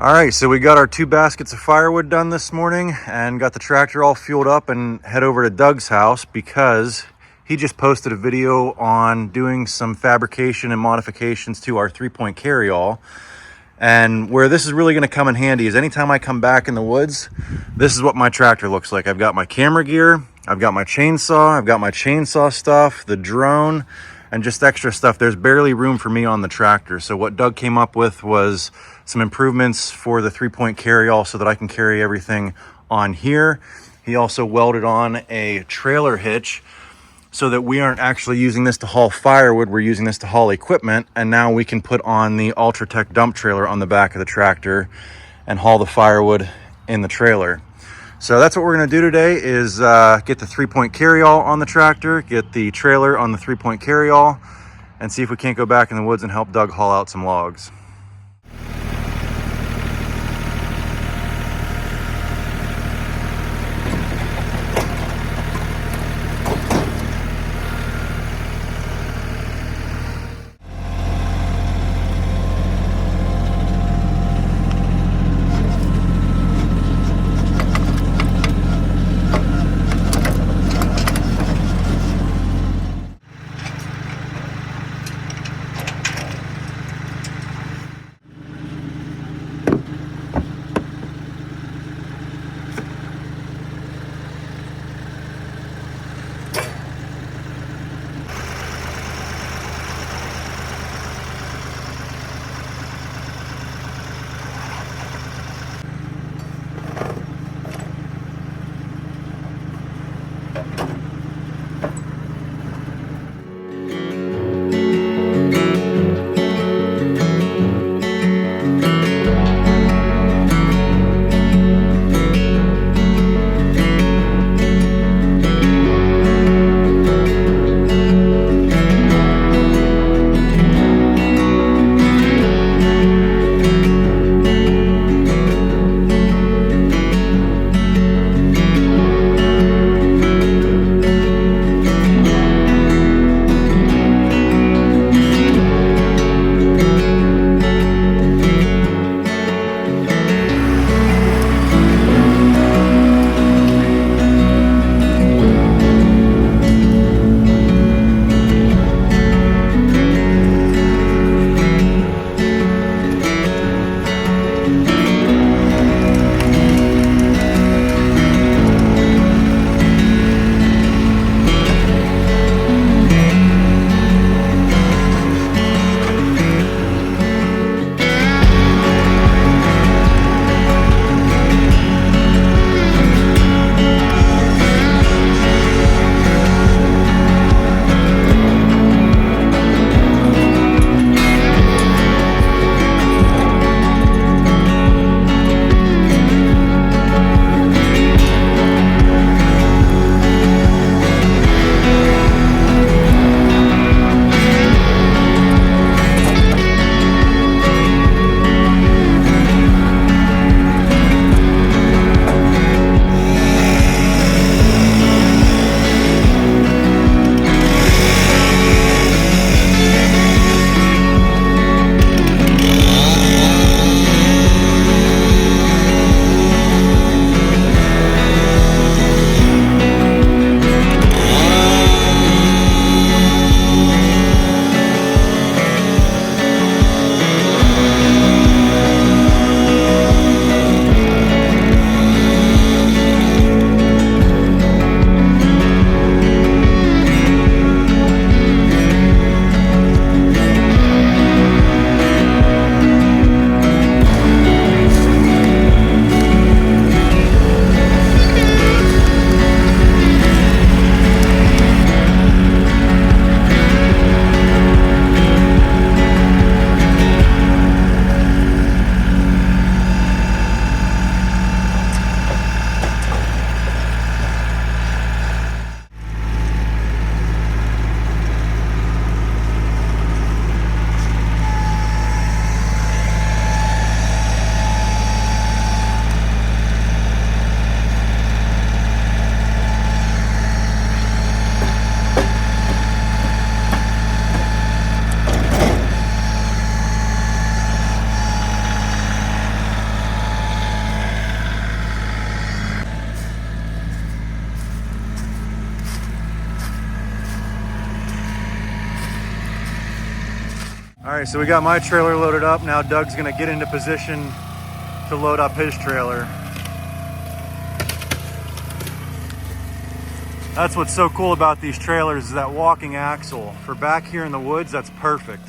All right, so we got our 2 baskets of firewood done this morning and got the tractor all fueled up and head over to Doug's house because he just posted a video on doing some fabrication and modifications to our 3-point carryall. And where this is really going to come in handy is anytime I come back in the woods, this is what my tractor looks like. I've got my camera gear, I've got my chainsaw, I've got my chainsaw stuff, the drone, and just extra stuff. There's barely room for me on the tractor. So what Doug came up with was some improvements for the 3-point carryall so that I can carry everything on here. He also welded on a trailer hitch so that we aren't actually using this to haul firewood, we're using this to haul equipment. And now we can put on the UltraTec dump trailer on the back of the tractor and haul the firewood in the trailer. So that's what we're gonna do today is get the 3-point carryall on the tractor, get the trailer on the 3-point carryall, and see if we can't go back in the woods and help Doug haul out some logs. right, so we got my trailer loaded up. Now Doug's gonna get into position to load up his trailer. That's what's so cool about these trailers, is that walking axle. For back here in the woods, that's perfect.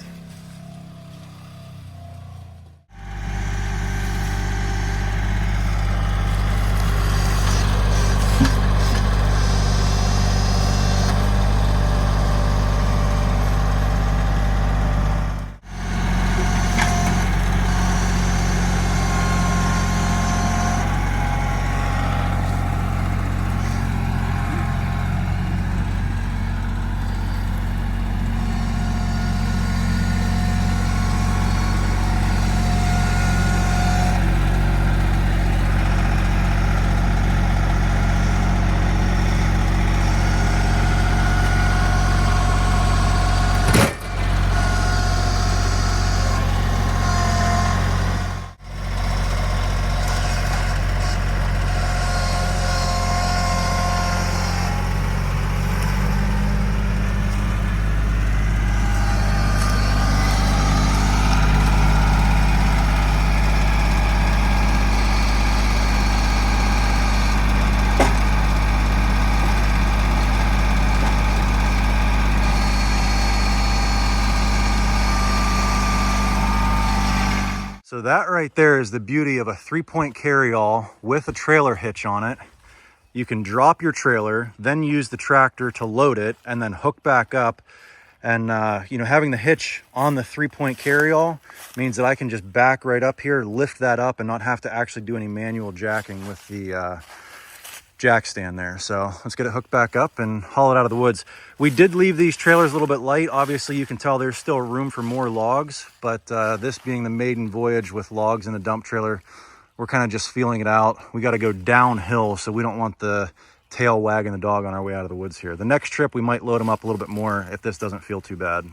So that right there is the beauty of a 3-point carryall with a trailer hitch on it. You can drop your trailer, then use the tractor to load it, and then hook back up. And you know, having the hitch on the 3-point carryall means that I can just back right up here, lift that up, and not have to actually do any manual jacking with the jack stand there. So let's get it hooked back up and haul it out of the woods. We did leave these trailers a little bit light. Obviously you can tell there's still room for more logs, but this being the maiden voyage with logs in a dump trailer, we're kind of just feeling it out. We got to go downhill, so we don't want the tail wagging the dog on our way out of the woods here. The next trip we might load them up a little bit more if this doesn't feel too bad.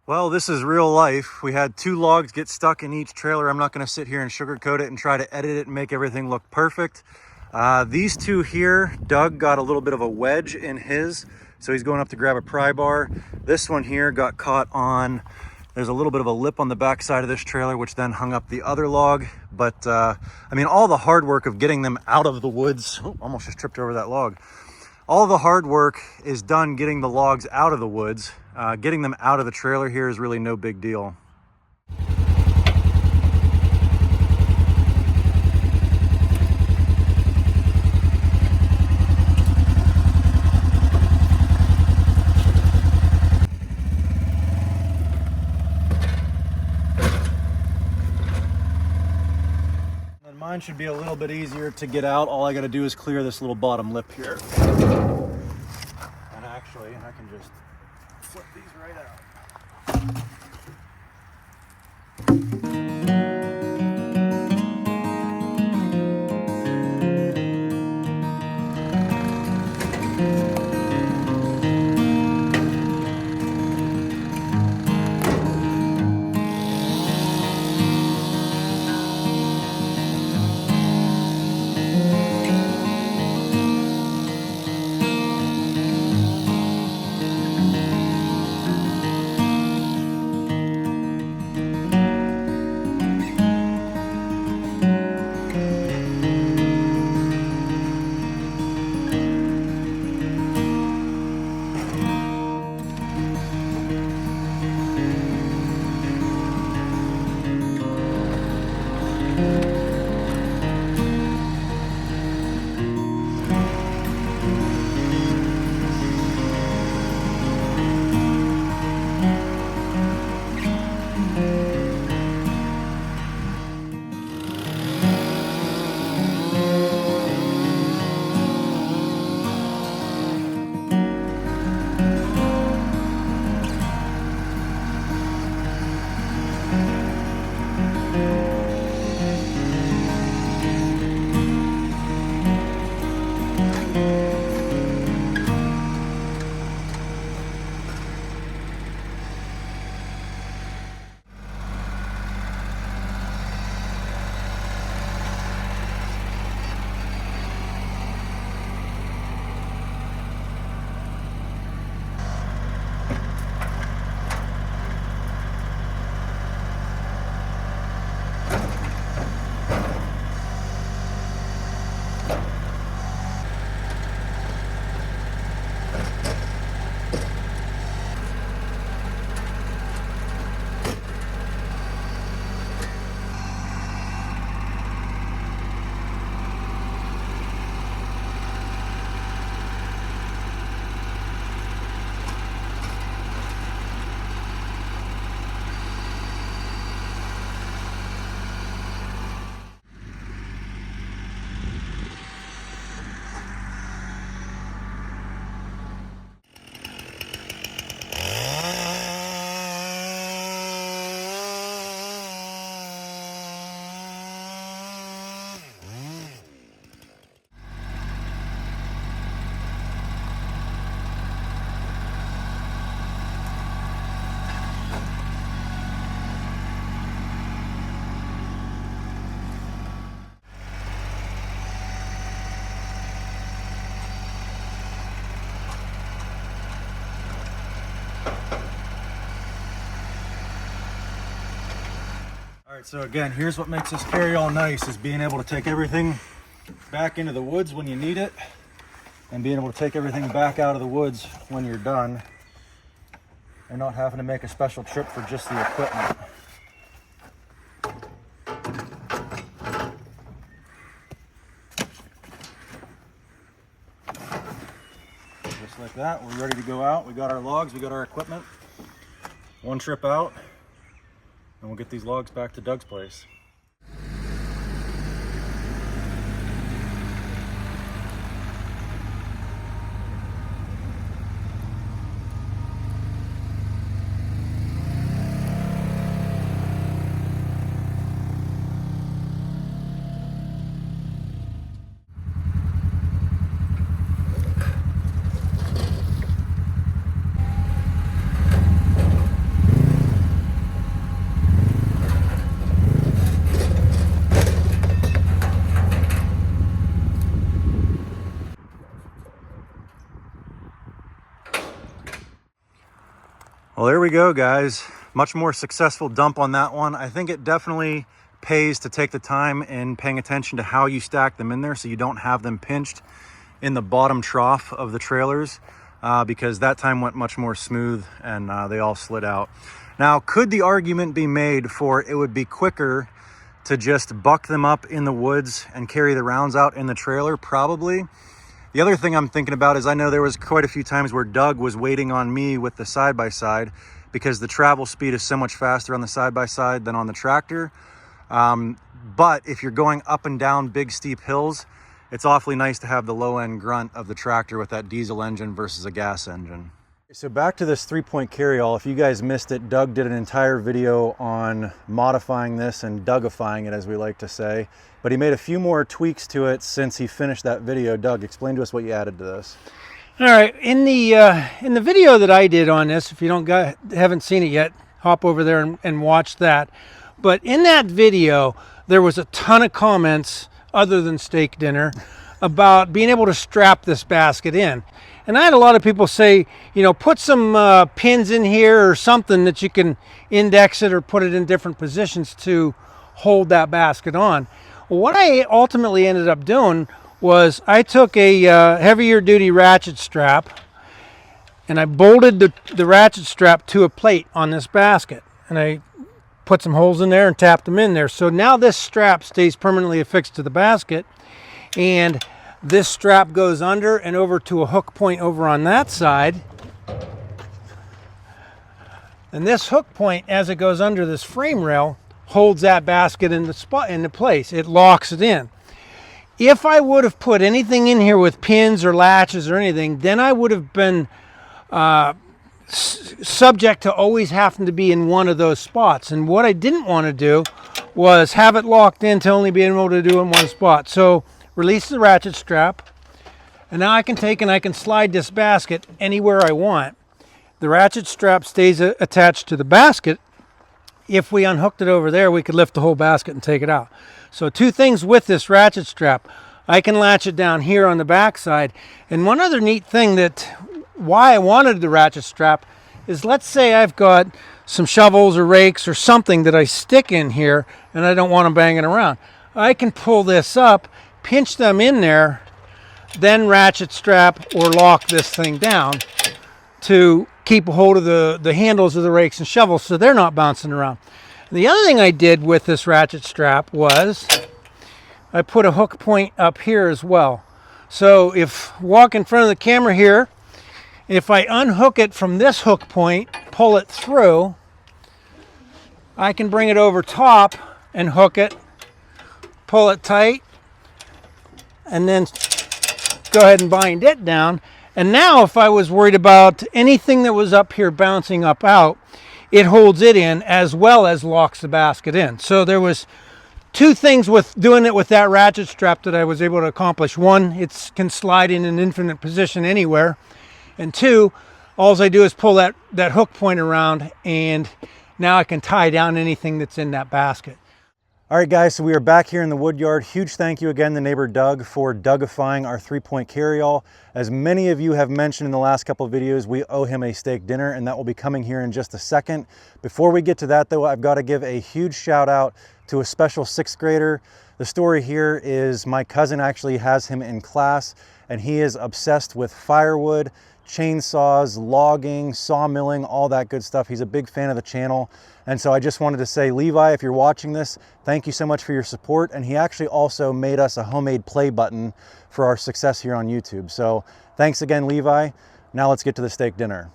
Well, this is real life. We had 2 logs get stuck in each trailer. I'm not going to sit here and sugarcoat it and try to edit it and make everything look perfect. These 2 here, Doug got a little bit of a wedge in his, So he's going up to grab a pry bar. This one here got caught on, there's a little bit of a lip on the back side of this trailer, which then hung up the other log. But I mean, all the hard work of getting them out of the woods, almost just tripped over that log. All the hard work is done getting the logs out of the woods. Getting them out of the trailer here is really no big deal. Mine should be a little bit easier to get out. All I got to do is clear this little bottom lip here. And actually, I can just flip these right out. All right, so again, here's what makes this carry all nice is being able to take everything back into the woods when you need it and being able to take everything back out of the woods when you're done and not having to make a special trip for just the equipment. Just like that, we're ready to go out. We got our logs, we got our equipment. One trip out, and we'll get these logs back to Doug's place. Well, there we go, guys. Much more successful dump on that one. I think it definitely pays to take the time in paying attention to how you stack them in there so you don't have them pinched in the bottom trough of the trailers, because that time went much more smooth and they all slid out. Now, could the argument be made for it would be quicker to just buck them up in the woods and carry the rounds out in the trailer? Probably. The other thing I'm thinking about is I know there was quite a few times where Doug was waiting on me with the side-by-side because the travel speed is so much faster on the side-by-side than on the tractor. But if you're going up and down big steep hills, it's awfully nice to have the low-end grunt of the tractor with that diesel engine versus a gas engine. So back to this 3-point carryall. If you guys missed it, Doug did an entire video on modifying this and Dougifying it, as we like to say. But he made a few more tweaks to it since he finished that video. Doug, explain to us what you added to this. All right, in the video that I did on this, if you haven't seen it yet, hop over there and watch that. But in that video, there was a ton of comments, other than steak dinner, about being able to strap this basket in. And I had a lot of people say, you know, put some pins in here or something that you can index it or put it in different positions to hold that basket on. Well, what I ultimately ended up doing was I took a heavier duty ratchet strap and I bolted the ratchet strap to a plate on this basket. And I put some holes in there and tapped them in there. So now this strap stays permanently affixed to the basket, and this strap goes under and over to a hook point over on that side. And this hook point, as it goes under this frame rail, holds that basket into place. It locks it in. If I would have put anything in here with pins or latches or anything, then I would have been subject to always having to be in one of those spots. And what I didn't want to do was have it locked in to only being able to do it in one spot. So release the ratchet strap, and now I can take and I can slide this basket anywhere I want. The ratchet strap stays attached to the basket. If we unhooked it over there, we could lift the whole basket and take it out. So two things with this ratchet strap. I can latch it down here on the back side. And one other neat thing why I wanted the ratchet strap is, let's say I've got some shovels or rakes or something that I stick in here and I don't want them banging around. I can pull this up, pinch them in there, then ratchet strap or lock this thing down to keep a hold of the handles of the rakes and shovels so they're not bouncing around. And the other thing I did with this ratchet strap was I put a hook point up here as well. So if walk in front of the camera here, if I unhook it from this hook point, pull it through, I can bring it over top and hook it, pull it tight, and then go ahead and bind it down. And now if I was worried about anything that was up here bouncing up out, it holds it in as well as locks the basket in. So there was two things with doing it with that ratchet strap that I was able to accomplish. One, it can slide in an infinite position anywhere. And two, all I do is pull that hook point around, and now I can tie down anything that's in that basket. All right, guys, so we are back here in the wood yard. Huge thank you again to neighbor Doug for Dougifying our 3-point carryall. As many of you have mentioned in the last couple of videos, we owe him a steak dinner, and that will be coming here in just a second. Before we get to that, though, I've got to give a huge shout out to a special 6th grader. The story here is my cousin actually has him in class, and he is obsessed with firewood, chainsaws, logging, sawmilling, all that good stuff. He's a big fan of the channel. And so I just wanted to say, Levi, if you're watching this, thank you so much for your support. And he actually also made us a homemade play button for our success here on YouTube. So thanks again, Levi. Now let's get to the steak dinner.